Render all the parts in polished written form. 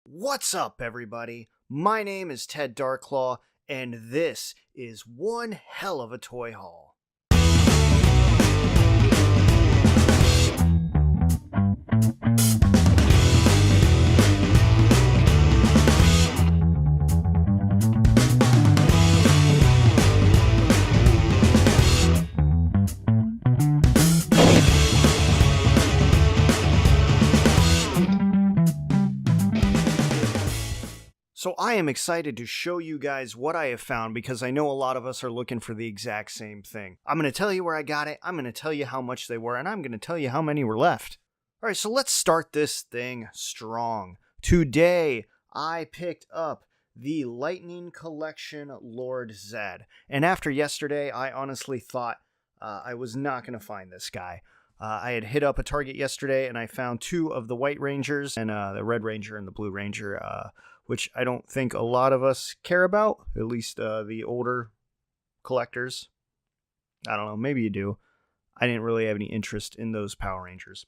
What's up, everybody? My name is Ted Darklaw, and this is one hell of a toy haul. So I am excited to show you guys what I have found because I know a lot of us are looking for the exact same thing. I'm going to tell you where I got it, I'm going to tell you how much they were, and I'm going to tell you how many were left. Alright, so let's start this thing strong. Today, I picked up the Lightning Collection Lord Zedd. And after yesterday, I honestly thought I was not going to find this guy. I had hit up a Target yesterday, and I found two of the White Rangers, and the Red Ranger and the Blue Ranger, which I don't think a lot of us care about, at least the older collectors. I don't know, maybe you do. I didn't really have any interest in those Power Rangers.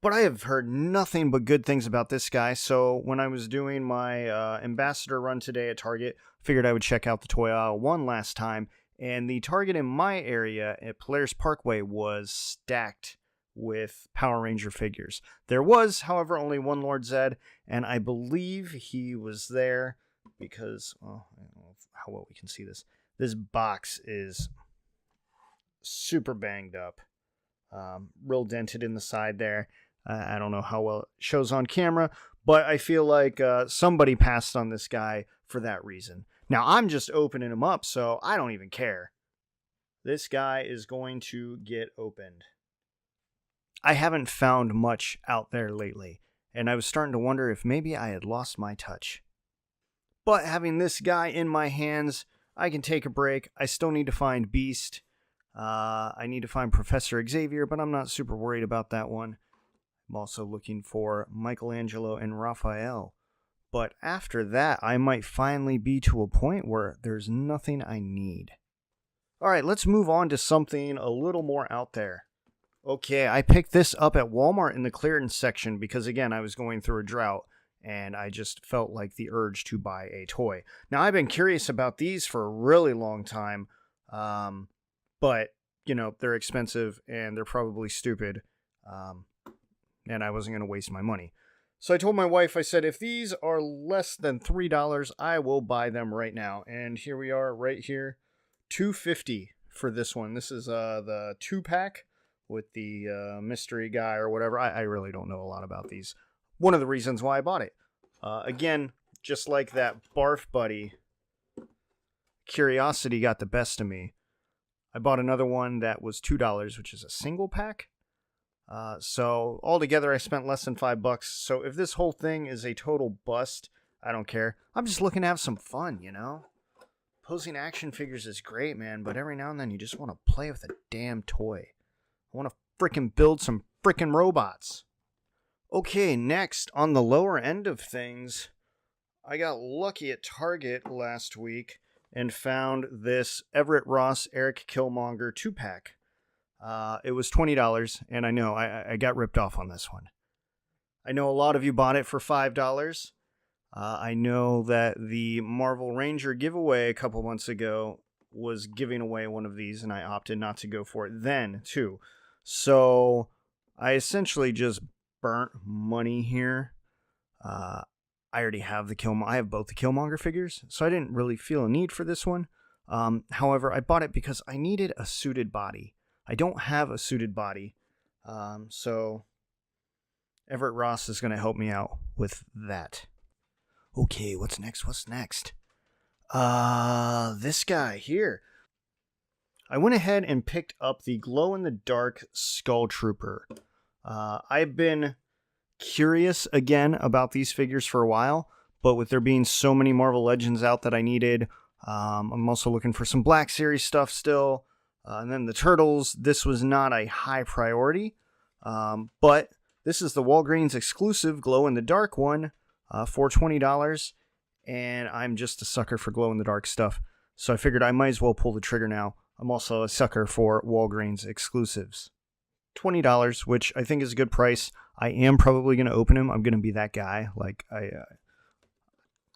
But I have heard nothing but good things about this guy, so when I was doing my ambassador run today at Target, figured I would check out the toy aisle one last time, and the Target in my area at Polaris Parkway was stacked with Power Ranger figures. There was, however, only one Lord Zedd, and I believe he was there because, well, I don't know how well we can see this. This box is super banged up, real dented in the side there. I don't know how well it shows on camera, but I feel like somebody passed on this guy for that reason. Now, I'm just opening him up, so I don't even care. This guy is going to get opened. I haven't found much out there lately, and I was starting to wonder if maybe I had lost my touch. But having this guy in my hands, I can take a break. I still need to find Beast. I need to find Professor Xavier, but I'm not super worried about that one. I'm also looking for Michelangelo and Raphael. But after that, I might finally be to a point where there's nothing I need. Alright, let's move on to something a little more out there. Okay, I picked this up at Walmart in the clearance section because, again, I was going through a drought and I just felt like the urge to buy a toy. Now, I've been curious about these for a really long time, but, you know, they're expensive and they're probably stupid, and I wasn't going to waste my money. So I told my wife, I said, if these are less than $3, I will buy them right now. And here we are right here, $2.50 for this one. This is the 2-pack. With the mystery guy or whatever. I really don't know a lot about these. One of the reasons why I bought it. Again, just like that Barf Buddy, curiosity got the best of me. I bought another one that was $2, which is a single pack. So altogether, I spent less than $5. So if this whole thing is a total bust, I don't care. I'm just looking to have some fun, you know? Posing action figures is great, man, but every now and then you just want to play with a damn toy. I want to frickin' build some frickin' robots. Okay, next, on the lower end of things, I got lucky at Target last week and found this Everett Ross Eric Killmonger 2-pack. It was $20, and I know, I got ripped off on this one. I know a lot of you bought it for $5. I know that the Marvel Ranger giveaway a couple months ago was giving away one of these, and I opted not to go for it then, too. So I essentially just burnt money here. I already have the I have both the Killmonger figures, so I didn't really feel a need for this one. However, I bought it because I needed a suited body. I don't have a suited body, so Everett Ross is going to help me out with that. Okay, what's next? What's next? This guy here. I went ahead and picked up the glow-in-the-dark Skull Trooper. I've been curious again about these figures for a while, but with there being so many Marvel Legends out that I needed, I'm also looking for some Black Series stuff still. And then the Turtles, this was not a high priority, but this is the Walgreens exclusive glow-in-the-dark one for $20, and I'm just a sucker for glow-in-the-dark stuff, so I figured I might as well pull the trigger now. I'm also a sucker for Walgreens exclusives. $20, which I think is a good price. I am probably going to open him. I'm going to be that guy. Like,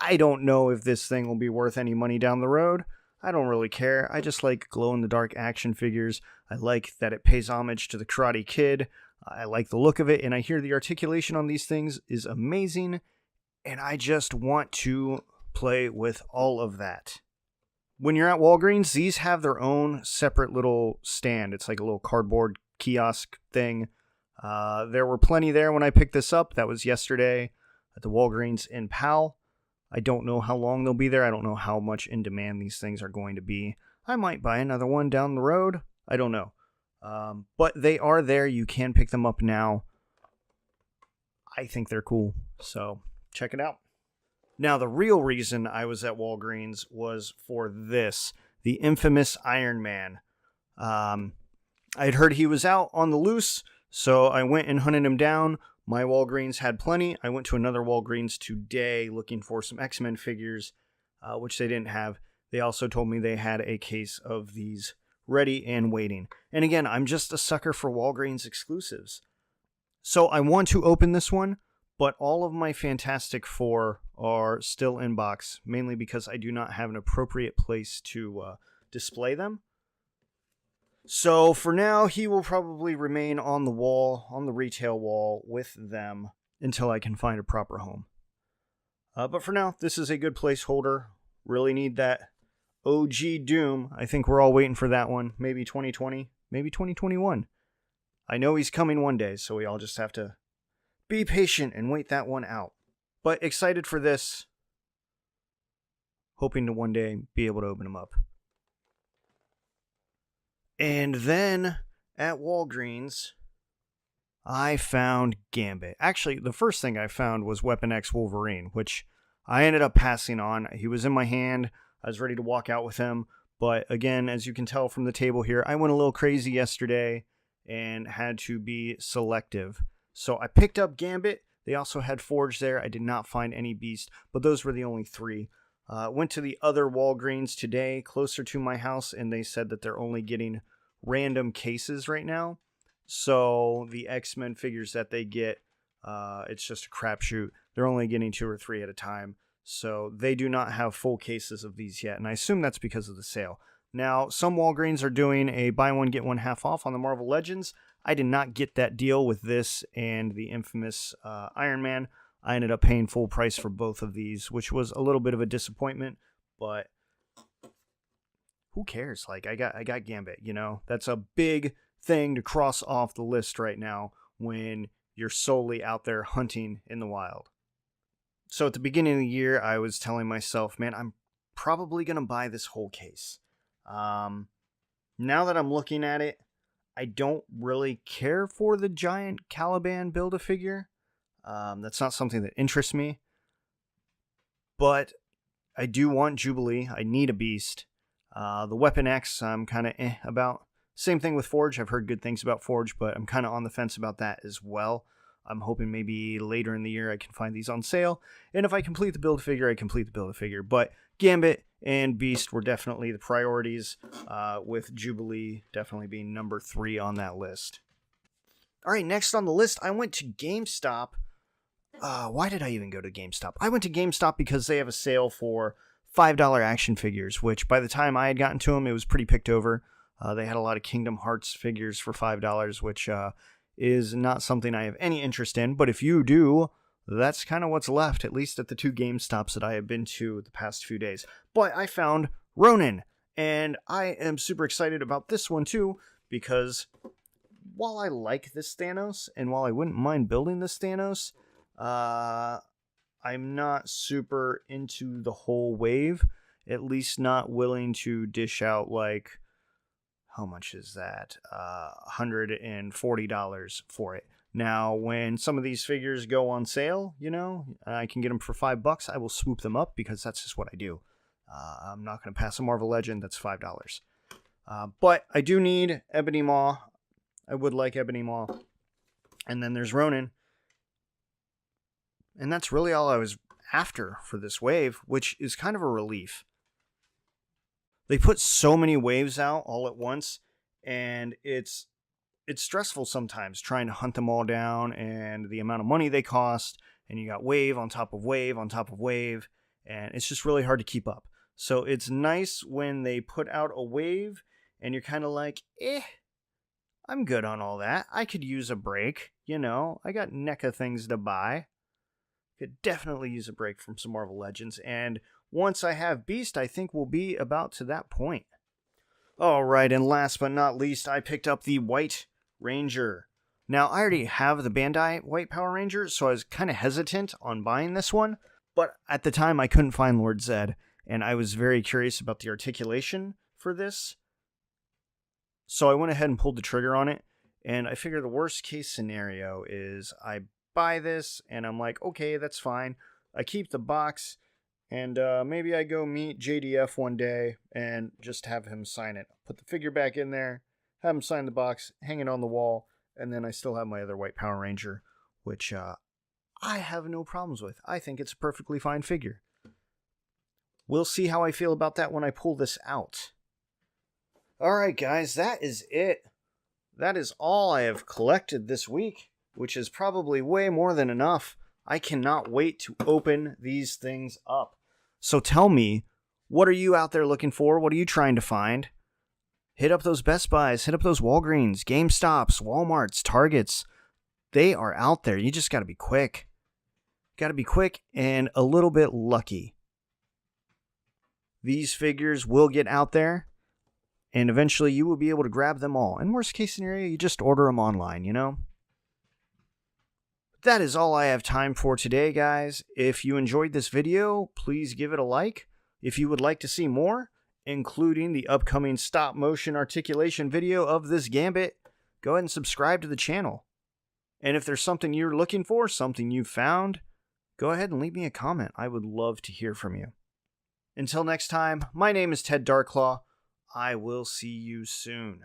I don't know if this thing will be worth any money down the road. I don't really care. I just like glow-in-the-dark action figures. I like that it pays homage to the Karate Kid. I like the look of it, and I hear the articulation on these things is amazing, and I just want to play with all of that. When you're at Walgreens, these have their own separate little stand. It's like a little cardboard kiosk thing. There were plenty there when I picked this up. That was yesterday at the Walgreens in Powell. I don't know how long they'll be there. I don't know how much in demand these things are going to be. I might buy another one down the road. I don't know. But they are there. You can pick them up now. I think they're cool. So check it out. Now, the real reason I was at Walgreens was for this, the infamous Iron Man. I'd heard he was out on the loose, so I went and hunted him down. My Walgreens had plenty. I went to another Walgreens today looking for some X-Men figures, which they didn't have. They also told me they had a case of these ready and waiting. And again, I'm just a sucker for Walgreens exclusives. So I want to open this one, but all of my Fantastic Four are still in box, mainly because I do not have an appropriate place to display them. So for now, he will probably remain on the wall, on the retail wall with them until I can find a proper home. But for now, this is a good placeholder. Really need that OG Doom. I think we're all waiting for that one. Maybe 2020, maybe 2021. I know he's coming one day, so we all just have to be patient and wait that one out. But excited for this. Hoping to one day be able to open him up. And then at Walgreens, I found Gambit. Actually, the first thing I found was Weapon X Wolverine, which I ended up passing on. He was in my hand. I was ready to walk out with him. But again, as you can tell from the table here, I went a little crazy yesterday and had to be selective. So I picked up Gambit. They also had Forge there. I did not find any Beast, but those were the only three. Went to the other Walgreens today, closer to my house, and they said that they're only getting random cases right now. So the X-Men figures that they get, it's just a crapshoot. They're only getting 2 or 3 at a time. So they do not have full cases of these yet, and I assume that's because of the sale. Now, some Walgreens are doing a buy one, get one half off on the Marvel Legends. I did not get that deal with this and the infamous Iron Man. I ended up paying full price for both of these, which was a little bit of a disappointment, but who cares? Like, I got Gambit, you know? That's a big thing to cross off the list right now when you're solely out there hunting in the wild. So at the beginning of the year, I was telling myself, man, I'm probably going to buy this whole case. Now that I'm looking at it, I don't really care for the giant Caliban Build-A-Figure. That's not something that interests me. But I do want Jubilee. I need a Beast. The Weapon X, I'm kind of about. Same thing with Forge. I've heard good things about Forge, but I'm kind of on the fence about that as well. I'm hoping maybe later in the year I can find these on sale. And if I complete the Build-A-Figure, I complete the Build-A-Figure. But Gambit and Beast were definitely the priorities, with Jubilee definitely being number 3 on that list. All right, next on the list, I went to GameStop. Why did I even go to GameStop? I went to GameStop because they have a sale for $5 action figures, which by the time I had gotten to them, it was pretty picked over. They had a lot of Kingdom Hearts figures for $5, which is not something I have any interest in. But if you do, that's kind of what's left, at least at the 2 GameStops that I have been to the past few days. But I found Ronin, and I am super excited about this one too, because while I like this Thanos, and while I wouldn't mind building this Thanos, I'm not super into the whole wave, at least not willing to dish out like, how much is that? $140 for it. Now, when some of these figures go on sale, you know, I can get them for $5. I will swoop them up because that's just what I do. I'm not going to pass a Marvel Legend that's $5. But I do need Ebony Maw. I would like Ebony Maw. And then there's Ronin. And that's really all I was after for this wave, which is kind of a relief. They put so many waves out all at once, and it's stressful sometimes trying to hunt them all down and the amount of money they cost, and you got wave on top of wave on top of wave, and it's just really hard to keep up. So it's nice when they put out a wave and you're kind of like, I'm good on all that. I could use a break, I got NECA things to buy. Could definitely use a break from some Marvel Legends, and once I have Beast, I think we'll be about to that point. Alright, and last but not least, I picked up the White Ranger. Now, I already have the Bandai White Power Ranger, so I was kind of hesitant on buying this one, but at the time I couldn't find Lord Zed, and I was very curious about the articulation for this. So I went ahead and pulled the trigger on it, and I figure the worst case scenario is I buy this, and I'm like, okay, that's fine. I keep the box, and maybe I go meet JDF one day and just have him sign it. Put the figure back in there, have him sign the box, hang it on the wall, and then I still have my other White Power Ranger, which I have no problems with. I think it's a perfectly fine figure. We'll see how I feel about that when I pull this out. Alright guys, that is it. That is all I have collected this week, which is probably way more than enough. I cannot wait to open these things up. So tell me, what are you out there looking for? What are you trying to find? Hit up those Best Buys, hit up those Walgreens, GameStops, Walmarts, Targets. They are out there. You just got to be quick. Got to be quick and a little bit lucky. These figures will get out there, and eventually you will be able to grab them all. In worst case scenario, you just order them online, That is all I have time for today, guys. If you enjoyed this video, please give it a like. If you would like to see more, including the upcoming stop motion articulation video of this Gambit, go ahead and subscribe to the channel. And if there's something you're looking for, something you found, go ahead and leave me a comment. I would love to hear from you. Until next time, my name is Ted Darklaw. I will see you soon.